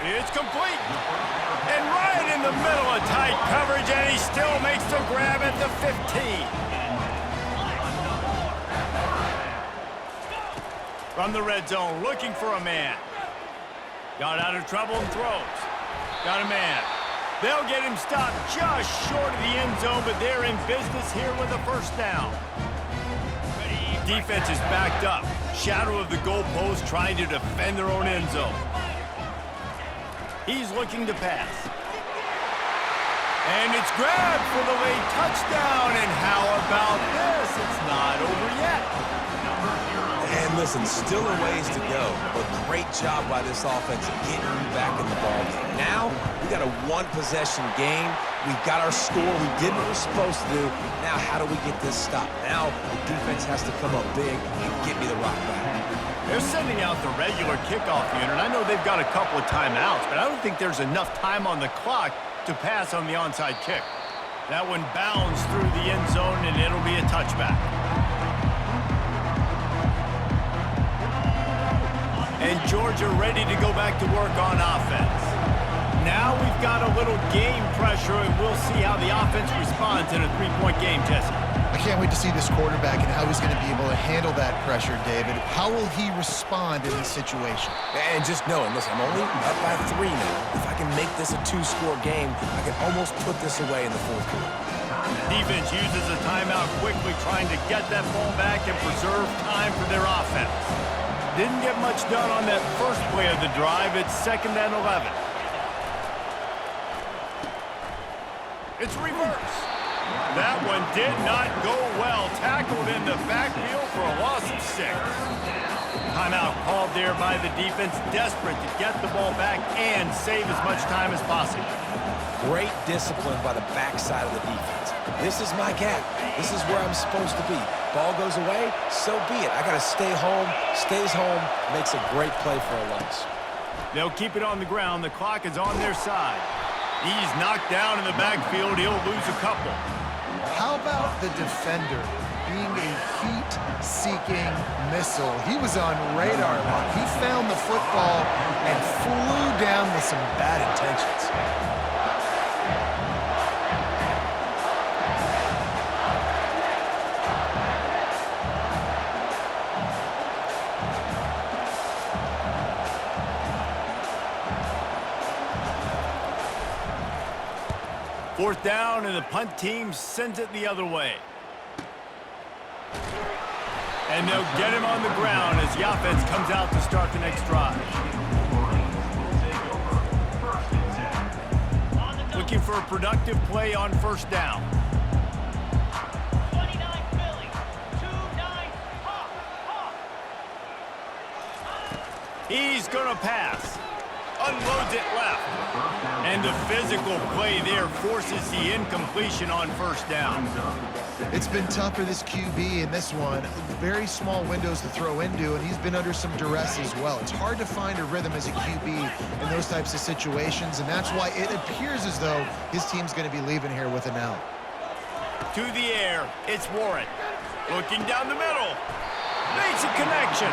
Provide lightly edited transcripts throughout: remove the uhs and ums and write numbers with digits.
It's complete. And right in the middle of tight coverage, and he still makes the grab at the 15. From the red zone, looking for a man. Got out of trouble and throws. Got a man. They'll get him stopped just short of the end zone, but they're in business here with a first down. Defense is backed up. Shadow of the goalpost trying to defend their own end zone. He's looking to pass. And it's grabbed for the late touchdown. And how about this? It's not over yet. And listen, still a ways to go, but great job by this offense getting you back in the ballgame. Now, we got a one-possession game. We got our score. We did what we're supposed to do. Now, how do we get this stopped? Now, the defense has to come up big and get me the rock back. They're sending out the regular kickoff unit. I know they've got a couple of timeouts, but I don't think there's enough time on the clock to pass on the onside kick. That one bounds through the end zone, and it'll be a touchback. And Georgia ready to go back to work on offense. Now we've got a little game pressure, and we'll see how the offense responds in a three-point game, Jesse. I can't wait to see this quarterback and how he's going to be able to handle that pressure, David. How will he respond in this situation? And just knowing, listen, I'm only up by 3 now. If I can make this a 2-score game, I can almost put this away in the fourth quarter. Defense uses a timeout quickly, trying to get that ball back and preserve time for their offense. Didn't get much done on that first play of the drive. It's 2nd and 11. It's reverse. That one did not go well. Tackled in the backfield for a loss of 6. Timeout called there by the defense, desperate to get the ball back and save as much time as possible. Great discipline by the backside of the defense. This is my gap. This is where I'm supposed to be. Ball goes away, so be it. I got to stay home. Stays home, makes a great play for a loss. They'll keep it on the ground. The clock is on their side. He's knocked down in the backfield. He'll lose a couple. How about the defender being a heat-seeking missile? He was on radar lock. He found the football and flew down with some bad intentions. Fourth down, and the punt team sends it the other way. And they'll get him on the ground as the offense comes out to start the next drive. Looking for a productive play on first down. 29 Philly, 2-9 Hawk. He's going to pass. Unloads it left. And the physical play there forces the incompletion on first down. It's been tough for this QB in this one. Very small windows to throw into, and he's been under some duress as well. It's hard to find a rhythm as a QB in those types of situations, and that's why it appears as though his team's going to be leaving here with an L. To the air, it's Warren. Looking down the middle. Makes a connection.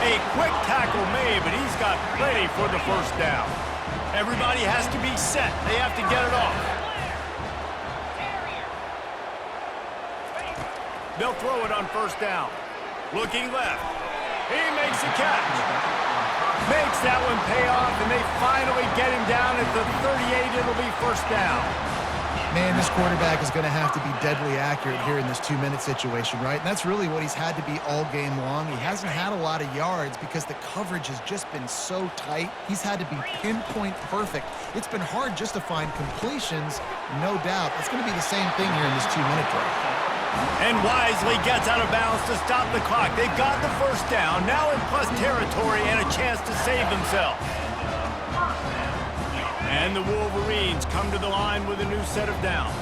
A quick tackle made, but he's got plenty for the first down. Everybody has to be set. They have to get it off. They'll throw it on first down. Looking left. He makes the catch. Makes that one pay off, and they finally get him down at the 38. It'll be first down. Man, this quarterback is going to have to be deadly accurate here in this 2-minute situation, right? And that's really what he's had to be all game long. He hasn't had a lot of yards because the coverage has just been so tight. He's had to be pinpoint perfect. It's been hard just to find completions, no doubt. It's going to be the same thing here in this 2-minute drive. And wisely gets out of bounds to stop the clock. They've got the first down, now in plus territory and a chance to save themselves. And the Wolverines come to the line with a new set of downs.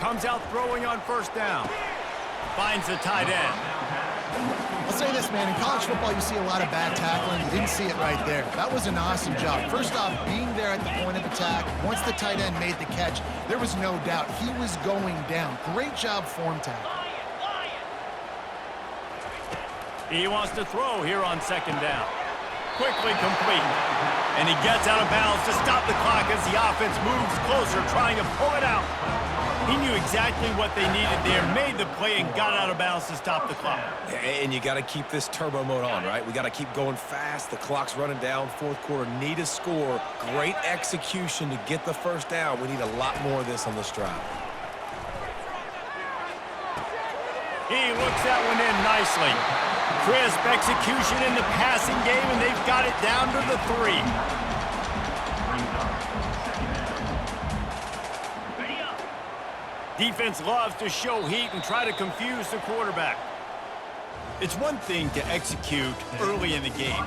Comes out throwing on first down. Finds the tight end. I'll say this, man. In college football, you see a lot of bad tackling. You didn't see it right there. That was an awesome job. First off, being there at the point of attack. Once the tight end made the catch, there was no doubt he was going down. Great job form tackle. He wants to throw here on second down. Quickly complete. And he gets out of bounds to stop the clock as the offense moves closer, trying to pull it out. He knew exactly what they needed there, made the play, and got out of bounds to stop the clock. And you got to keep this turbo mode on, right? We got to keep going fast. The clock's running down. Fourth quarter, need a score. Great execution to get the first down. We need a lot more of this on this drive. He looks that one in nicely. Crisp execution in the passing game, and they've got it down to the 3. Defense loves to show heat and try to confuse the quarterback. It's one thing to execute early in the game.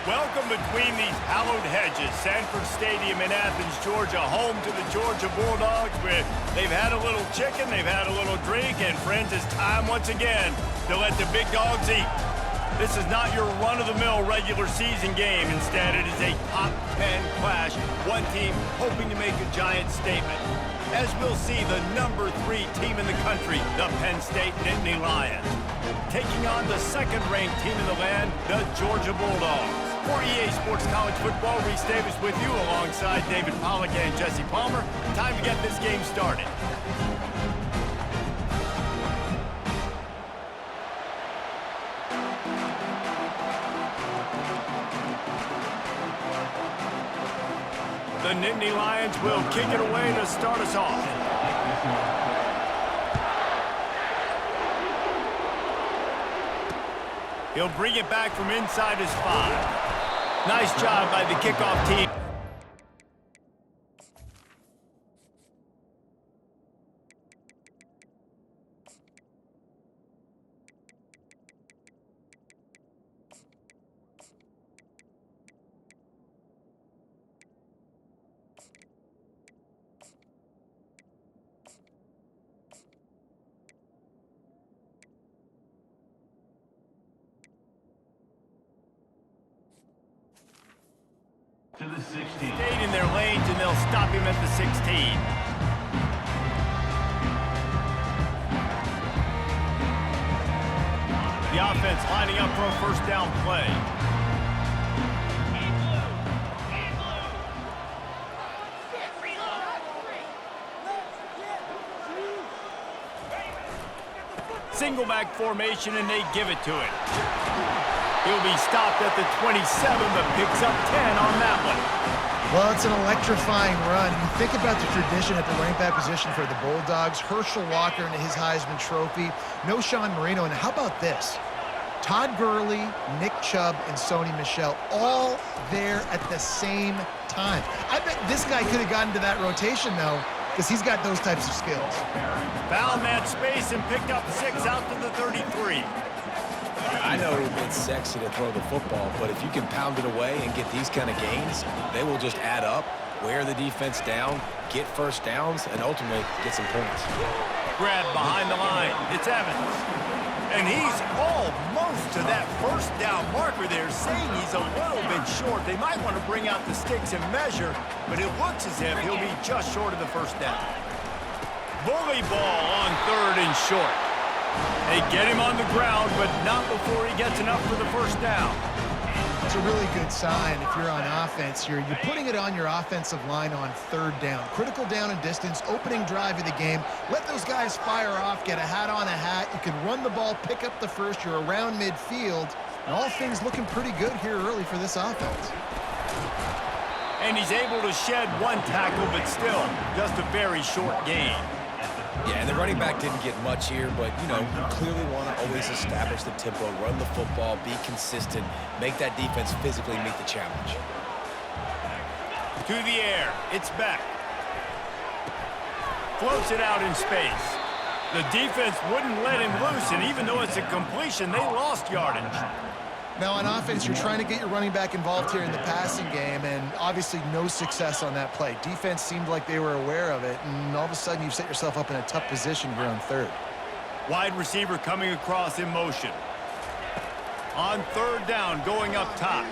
Welcome between these hallowed hedges. Sanford Stadium in Athens, Georgia, home to the Georgia Bulldogs, where they've had a little chicken, they've had a little drink, and friends, it's time once again to let the big dogs eat. This is not your run-of-the-mill regular season game. Instead, it is a top 10 clash, one team hoping to make a giant statement. As we'll see, the number 3 team in the country, the Penn State Nittany Lions, taking on the second-ranked team in the land, the Georgia Bulldogs. For EA Sports College Football, Reese Davis with you alongside David Pollack and Jesse Palmer. Time to get this game started. The Nittany Lions will kick it away to start us off. He'll bring it back from inside his 5. Nice job by the kickoff team. To the 16. Stayed in their lanes, and they'll stop him at the 16. The offense lining up for a first down play. Single back formation, and they give it to it. He'll be stopped at the 27, but picks up 10 on that one. Well, it's an electrifying run. You think about the tradition at the running back position for the Bulldogs. Herschel Walker and his Heisman Trophy. No Sean Marino. And how about this? Todd Gurley, Nick Chubb, and Sony Michel all there at the same time. I bet this guy could have gotten to that rotation, though, because he's got those types of skills. Found that space and picked up 6 out to the 33. I know it's sexy to throw the football, but if you can pound it away and get these kind of gains, they will just add up, wear the defense down, get first downs, and ultimately get some points. Grab behind the line. It's Evans. And he's almost to that first down marker there, saying he's a little bit short. They might want to bring out the sticks and measure, but it looks as if he'll be just short of the first down. Bully ball on 3rd and short. They get him on the ground, but not before he gets enough for the first down. It's a really good sign if you're on offense here. You're putting it on your offensive line on 3rd down. Critical down and distance, opening drive of the game. Let those guys fire off, get a hat on a hat. You can run the ball, pick up the first. You're around midfield. And all things looking pretty good here early for this offense. And he's able to shed 1 tackle, but still just a very short gain. Yeah, and the running back didn't get much here, but, you know, you clearly want to always establish the tempo, run the football, be consistent, make that defense physically meet the challenge. To the air. It's Beck. Floats it out in space. The defense wouldn't let him loose, and even though it's a completion, they lost yardage. Now, on offense, you're trying to get your running back involved here in the passing game, and obviously no success on that play. Defense seemed like they were aware of it, and all of a sudden you've set yourself up in a tough position here on 3rd. Wide receiver coming across in motion. On 3rd down, going up top.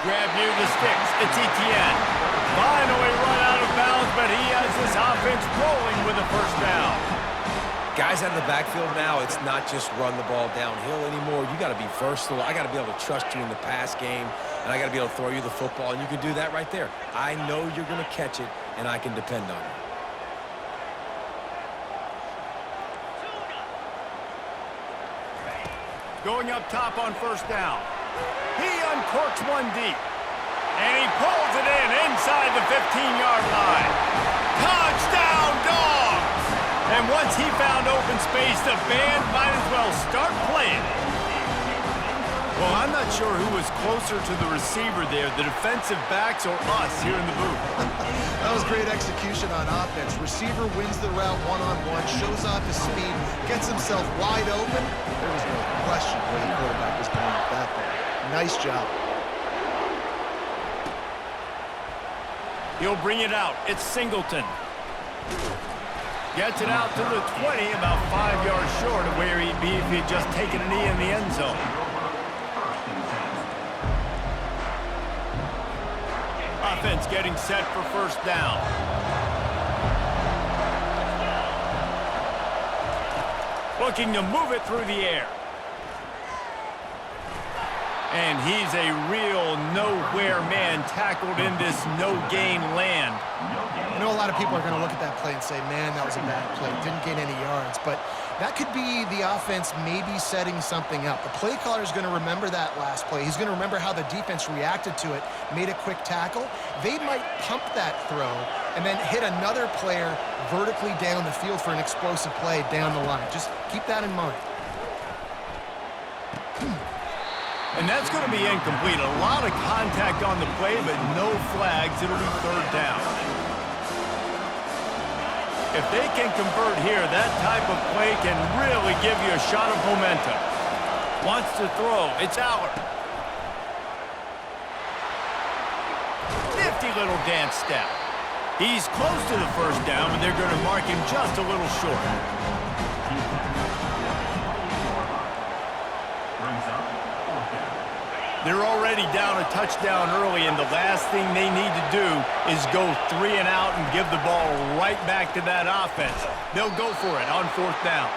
Grab near the sticks. It's Etienne. Finally run out of bounds, but he has this offense rolling with a first down. Guys out of the backfield now, it's not just run the ball downhill anymore. You got to be versatile. I got to be able to trust you in the pass game, and I got to be able to throw you the football, and you can do that right there. I know you're going to catch it, and I can depend on you. Going up top on 1st down. He uncorks 1 deep, and he pulls it in inside the 15-yard line. Touchdown, Dogs! And once he found open space, the band might as well start playing. Well, I'm not sure who was closer to the receiver there, the defensive backs or us here in the booth. That was great execution on offense. Receiver wins the route one-on-one, shows off his speed, gets himself wide open. There was no question where the quarterback was going with that there. Nice job. He'll bring it out. It's Singleton. Gets it out to the 20, about 5 yards short of where he'd be if he'd just taken a knee in the end zone. Offense getting set for 1st down. Looking to move it through the air. And he's a real nowhere man tackled in this no-gain land. I know a lot of people are going to look at that play and say, man, that was a bad play. Didn't gain any yards. But that could be the offense maybe setting something up. The play caller is going to remember that last play. He's going to remember how the defense reacted to it, made a quick tackle. They might pump that throw and then hit another player vertically down the field for an explosive play down the line. Just keep that in mind. And that's going to be incomplete. A lot of contact on the play, but no flags. It'll be 3rd down. If they can convert here, that type of play can really give you a shot of momentum. Wants to throw. It's Allard. Nifty little dance step. He's close to the 1st down, but they're going to mark him just a little short. They're already down a touchdown early, and the last thing they need to do is go 3 and out and give the ball right back to that offense. They'll go for it on 4th down.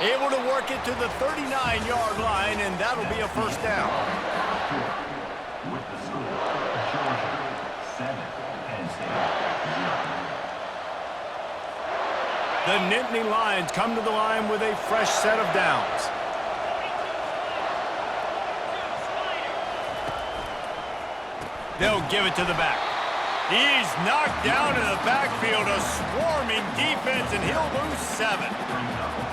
Able to work it to the 39-yard line, and that'll be a 1st down. With the score, Georgia 7, Penn State 0. The Nittany Lions come to the line with a fresh set of downs. They'll give it to the back. He's knocked down in the backfield, a swarming defense, and he'll lose 7.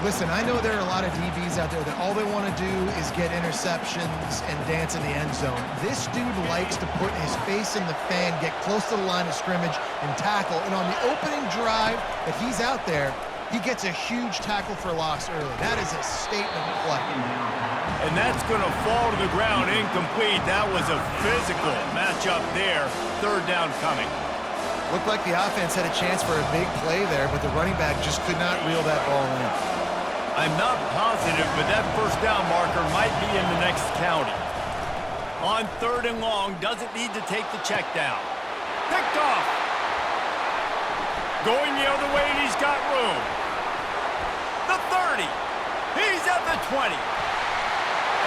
Listen, I know there are a lot of DBs out there that all they want to do is get interceptions and dance in the end zone. This dude likes to put his face in the fan, get close to the line of scrimmage, and tackle. And on the opening drive that he's out there, he gets a huge tackle for loss early. That is a statement play. And that's going to fall to the ground incomplete. That was a physical matchup there. 3rd down coming. Looked like the offense had a chance for a big play there, but the running back just could not reel that ball in. I'm not positive, but that 1st down marker might be in the next county. On 3rd and long, doesn't need to take the check down. Picked off. Going the other way, and he's got room. The 30. He's at the 20.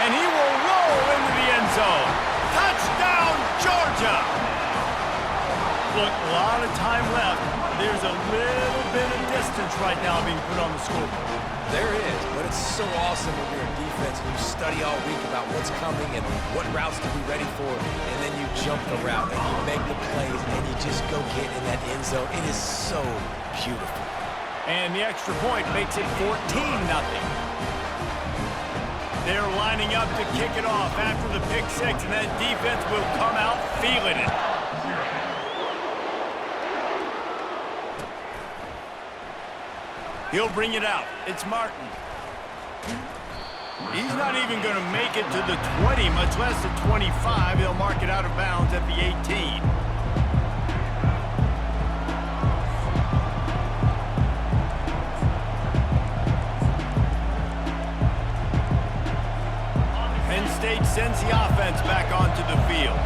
And he will roll into the end zone. Touchdown, Georgia! Look, a lot of time left. There's a little bit of distance right now being put on the scoreboard. There is, but it's so awesome when you're a defense and you study all week about what's coming and what routes to be ready for, and then you jump the route and you make the plays and you just go get in that end zone. It is so beautiful. And the extra point makes it 14-0. They're lining up to kick it off after the pick 6, and that defense will come out feeling it. He'll bring it out. It's Martin. He's not even going to make it to the 20, much less the 25. He'll mark it out of bounds at the 18. Penn State sends the offense back onto the field.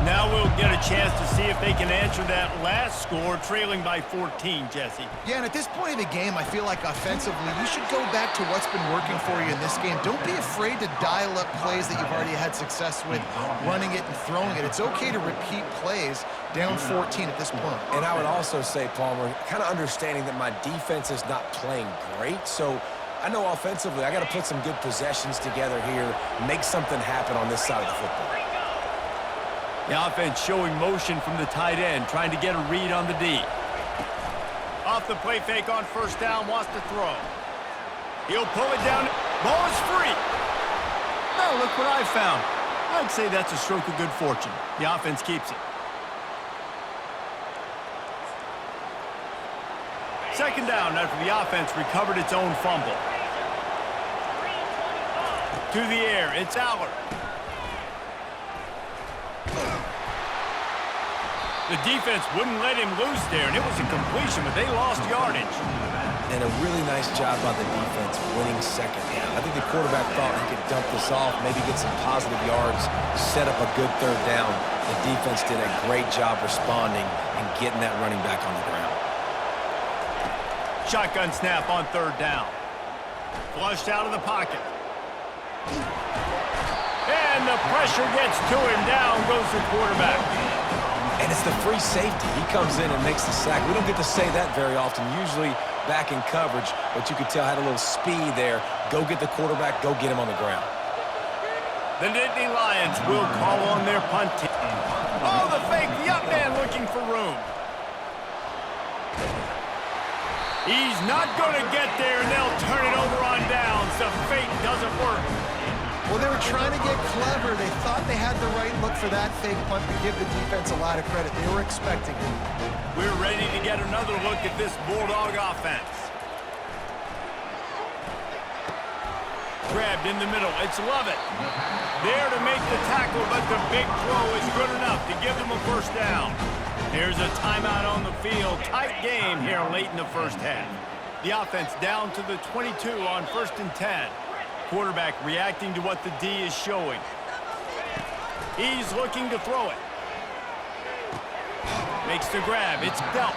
Now we'll get a chance to see if they can answer that last score, trailing by 14, Jesse. Yeah, and at this point in the game, I feel like offensively, you should go back to what's been working for you in this game. Don't be afraid to dial up plays that you've already had success with, running it and throwing it. It's okay to repeat plays down 14 at this point. And I would also say, Palmer, kind of understanding that my defense is not playing great, so I know offensively I got to put some good possessions together here, make something happen on this side of the football. The offense showing motion from the tight end, trying to get a read on the D. Off the play fake on 1st down, wants to throw. He'll pull it down. Ball is free. Oh, look what I found. I'd say that's a stroke of good fortune. The offense keeps it. 2nd down after the offense recovered its own fumble. To the air, it's Aller. The defense wouldn't let him loose there, and it was a completion, but they lost yardage. And a really nice job by the defense winning 2nd down. I think the quarterback thought he could dump this off, maybe get some positive yards, set up a good 3rd down. The defense did a great job responding and getting that running back on the ground. Shotgun snap on 3rd down. Flushed out of the pocket. And the pressure gets to him. Down goes the quarterback. And it's the free safety. He comes in and makes the sack. We don't get to say that very often, usually back in coverage, but you could tell had a little speed there. Go get the quarterback, go get him on the ground. The Nittany Lions will call on their punt team. Oh, the fake, the up man looking for room. He's not going to get there, and they'll turn it over on downs. The fake doesn't work. Well, they were trying to get clever. They thought they had the right look for that fake punt to give the defense a lot of credit. They were expecting it. We're ready to get another look at this Bulldog offense. Grabbed in the middle. It's Lovett. There to make the tackle, but the big throw is good enough to give them a 1st down. Here's a timeout on the field. Tight game here late in the 1st half. The offense down to the 22 on 1st and 10. Quarterback reacting to what the D is showing. He's looking to throw it. Makes the grab. It's Belt.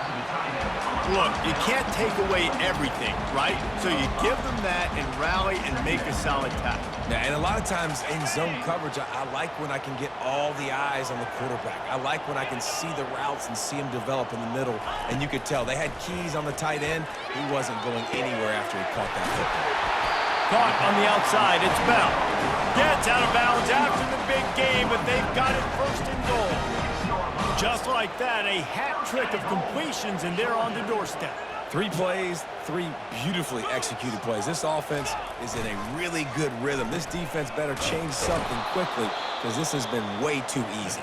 Look, you can't take away everything, right? So you give them that and rally and make a solid tackle. Yeah, and a lot of times in zone coverage, I like when I can get all the eyes on the quarterback. I like when I can see the routes and see him develop in the middle. And you could tell they had keys on the tight end. He wasn't going anywhere after he caught that football. Caught on the outside, it's Bell. Gets out of bounds after the big game, but they've got it 1st and goal. Just like that, a hat trick of completions, and they're on the doorstep. 3 plays, 3 beautifully executed plays. This offense is in a really good rhythm. This defense better change something quickly because this has been way too easy.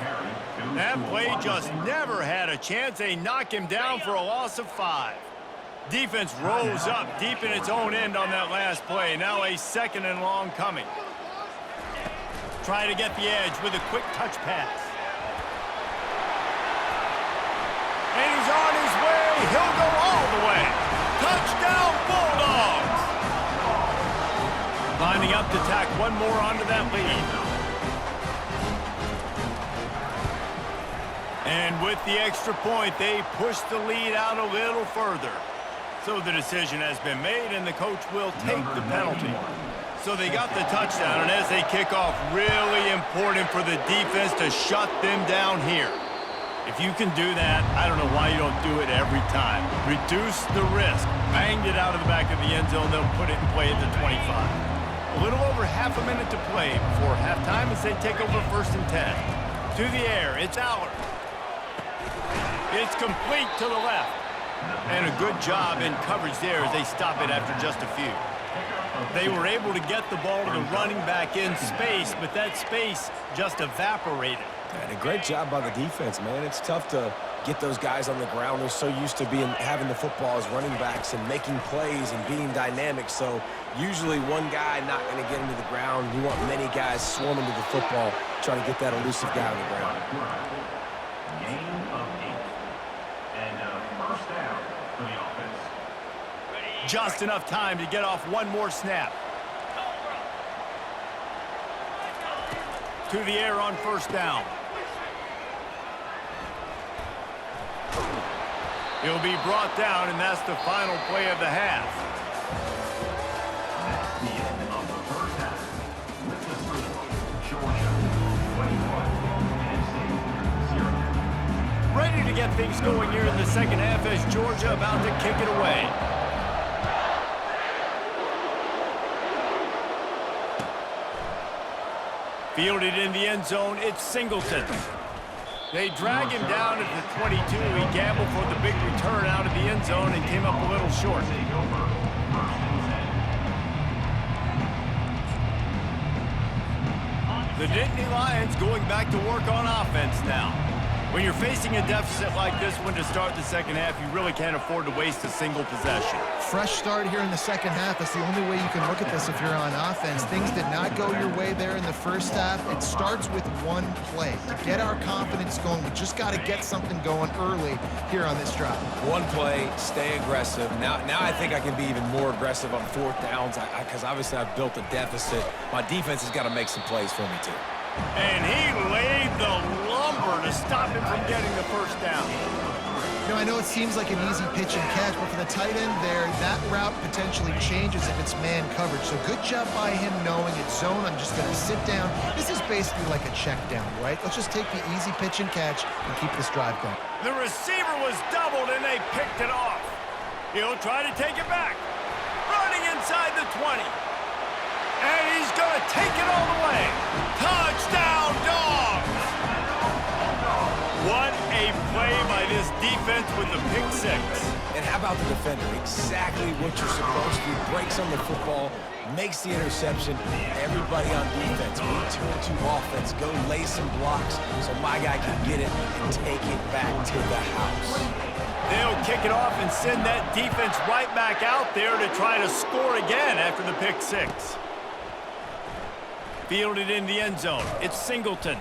That play just never had a chance. They knock him down for a loss of 5. Defense rose up deep in its own end on that last play. Now a 2nd and long coming. Try to get the edge with a quick touch pass. And he's on his way. He'll go all the way. Touchdown, Bulldogs! Lining up to tack one more onto that lead. And with the extra point, they push the lead out a little further. So the decision has been made, and the coach will take the penalty. So they got the touchdown, and as they kick off, really important for the defense to shut them down here. If you can do that, I don't know why you don't do it every time. Reduce the risk. Banged it out of the back of the end zone. They'll put it in play at the 25. A little over half a minute to play before halftime as they take over 1st and 10. To the air, it's Allard. It's complete to the left. And a good job in coverage there as they stop it after just a few. They were able to get the ball to the running back in space, but that space just evaporated. And a great job by the defense, man. It's tough to get those guys on the ground. They're so used to having the football as running backs and making plays and being dynamic. So usually one guy not going to get into the ground. You want many guys swarming to the football, trying to get that elusive guy on the ground. Gain of 8. And a 1st down for the offense. Just enough time to get off one more snap. To the air on 1st down. He'll be brought down, and that's the final play of the half. That's the end of the 1st half. With the score, Georgia 21, Penn State 0. Ready to get things going here in the 2nd half as Georgia about to kick it away. Fielded in the end zone, it's Singleton. They drag him down at the 22. He gambled for the big return out of the end zone and came up a little short. The Nittany Lions going back to work on offense now. When you're facing a deficit like this one to start the 2nd half, you really can't afford to waste a single possession. Fresh start here in the 2nd half. That's the only way you can look at this if you're on offense. Things did not go your way there in the 1st half. It starts with one play. To get our confidence going, we just got to get something going early here on this drive. One play, stay aggressive. Now I think I can be even more aggressive on 4th downs because obviously I've built a deficit. My defense has got to make some plays for me too. And he laid the lumber to stop him from getting the 1st down. You know, I know it seems like an easy pitch and catch, but for the tight end there, that route potentially changes if it's man coverage. So good job by him knowing it's zone. I'm just going to sit down. This is basically like a check down, right? Let's just take the easy pitch and catch and keep this drive going. The receiver was doubled, and they picked it off. He'll try to take it back. Running inside the 20. And he's going to take it all the way. Touchdown, Dogs! What a play by this defense with the pick 6. And how about the defender? Exactly what you're supposed to do. Breaks on the football, makes the interception. Everybody on defense, return to offense. Go lay some blocks so my guy can get it and take it back to the house. They'll kick it off and send that defense right back out there to try to score again after the pick 6. Fielded in the end zone. It's Singleton.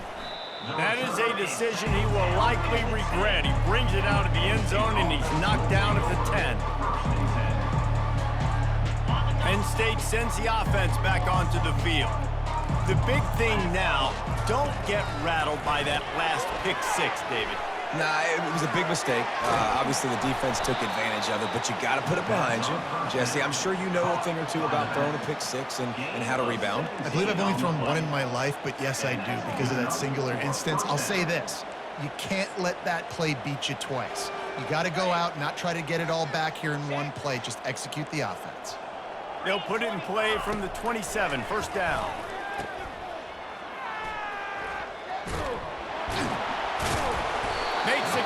That is a decision he will likely regret. He brings it out of the end zone, and he's knocked down at the 10. Penn State sends the offense back onto the field. The big thing now, don't get rattled by that last pick 6, David. Nah, it was a big mistake. Obviously, the defense took advantage of it, but you got to put it behind you. Jesse, I'm sure you know a thing or two about throwing a pick 6 and how to rebound. I believe I've only thrown one in my life, but yes, I do because of that singular instance. I'll say this. You can't let that play beat you twice. You got to go out, not try to get it all back here in one play. Just execute the offense. They'll put it in play from the 27, 1st down.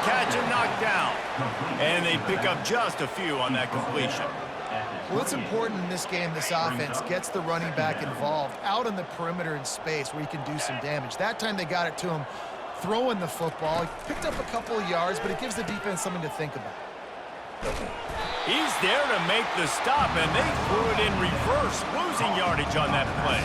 catch and knocked down. And they pick up just a few on that completion. Well, it's important in this game, this offense gets the running back involved out on the perimeter in space where he can do some damage. That time they got it to him throwing the football. He picked up a couple of yards, but it gives the defense something to think about. He's there to make the stop, and they threw it in reverse, losing yardage on that play.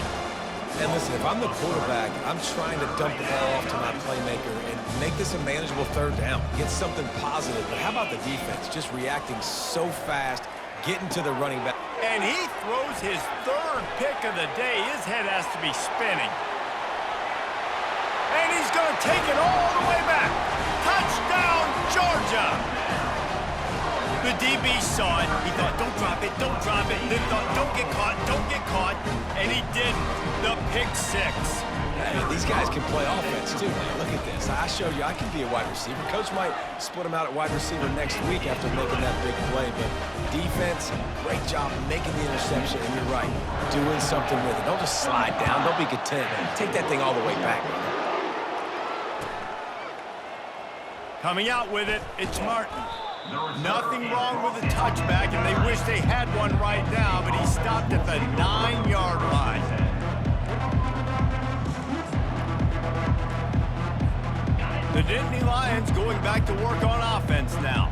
And listen, if I'm the quarterback, I'm trying to dump the ball off to my playmaker and make this a manageable third down. Get something positive. But how about the defense? Just reacting so fast, getting to the running back. And he throws his third pick of the day. His head has to be spinning. And he's going to take it all the way back. Touchdown, Georgia! The DB saw it. He thought, don't drop it, don't drop it. Then thought, don't get caught, don't get caught. And he didn't. The pick six. Hey, these guys can play offense too, man. Look at this. I showed you I can be a wide receiver. Coach might split him out at wide receiver next week after making that big play. But defense, great job making the interception. And you're right, doing something with it. Don't just slide down. Don't be content. Take that thing all the way back. Coming out with it, it's Martin. Nothing wrong with the touchback, and they wish they had one right now, but he stopped at the 9-yard line. The Nittany Lions going back to work on offense now.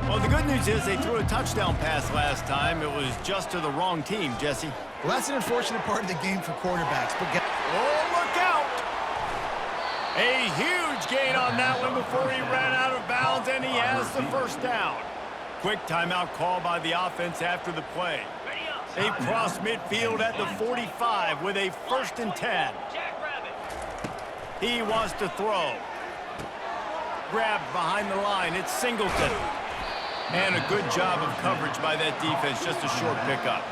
Well, the good news is they threw a touchdown pass last time. It was just to the wrong team, Jesse. Well, that's an unfortunate part of the game for quarterbacks. But Oh, look out! A huge gain on that one before he ran out of bounds, and he has the first down. Quick timeout call by the offense after the play. They cross midfield at the 45 with a 1st and 10. He wants to throw. Grabbed behind the line. It's Singleton. And a good job of coverage by that defense. Just a short pickup.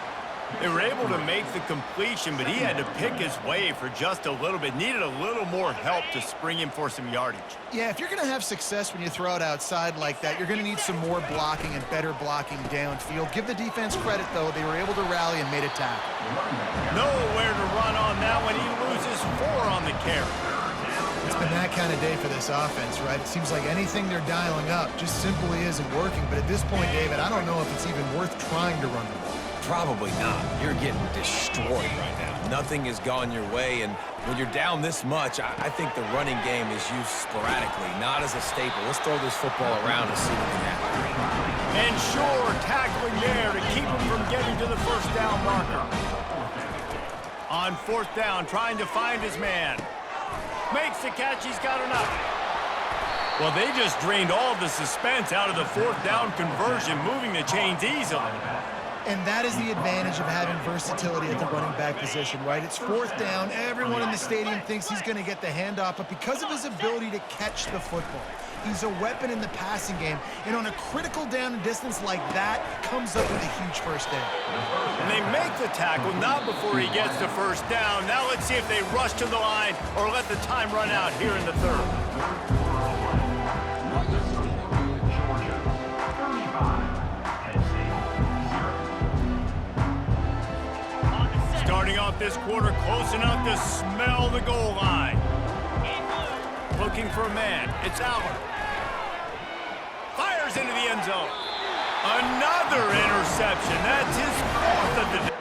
They were able to make the completion, but he had to pick his way for just a little bit. Needed a little more help to spring him for some yardage. yeah, if you're going to have success when you throw it outside like that, you're going to need some more blocking and better blocking downfield. Give the defense credit, though. They were able to rally and made a tackle. Nowhere to run on that one. He loses 4 on the carry. It's been that kind of day for this offense, right? It seems like anything they're dialing up just simply isn't working. But at this point, David, I don't know if it's even worth trying to run the ball. Probably not. You're getting destroyed right now. Nothing has gone your way, and when you're down this much, I think the running game is used sporadically, not as a staple. Let's throw this football around and see what can happen. And sure, tackling there to keep him from getting to the first down marker. On 4th down, trying to find his man. Makes the catch, he's got enough. Well, they just drained all the suspense out of the 4th down conversion, moving the chains easily. And that is the advantage of having versatility at the running back position, right? It's 4th down. Everyone in the stadium thinks he's going to get the handoff, but because of his ability to catch the football, he's a weapon in the passing game. And on a critical down and distance like that, comes up with a huge first down. And they make the tackle, not before he gets the first down. Now let's see if they rush to the line or let the time run out here in the 3rd. Starting off this quarter close enough to smell the goal line. Looking for a man. It's Allen. Fires into the end zone. Another interception. That's his 4th of the day.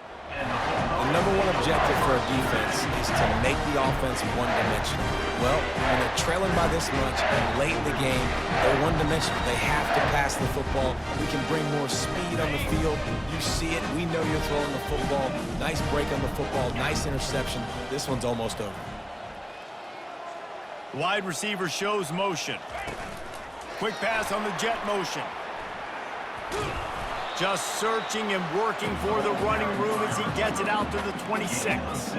The number one objective for a defense is to make the offense one-dimensional. Well, when they're trailing by this much late in the game, they're one-dimensional. They have to pass the football. We can bring more speed on the field. You see it. We know you're throwing the football. Nice break on the football. Nice interception. This one's almost over. Wide receiver shows motion. Quick pass on the jet motion. Just searching and working for the running room as he gets it out to the 26.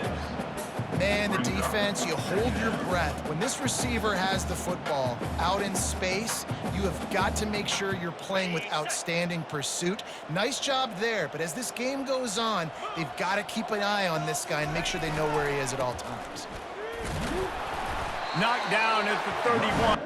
Man, the defense, you hold your breath. When this receiver has the football out in space, you have got to make sure you're playing with outstanding pursuit. Nice job there, but as this game goes on, they've got to keep an eye on this guy and make sure they know where he is at all times. Knocked down at the 31.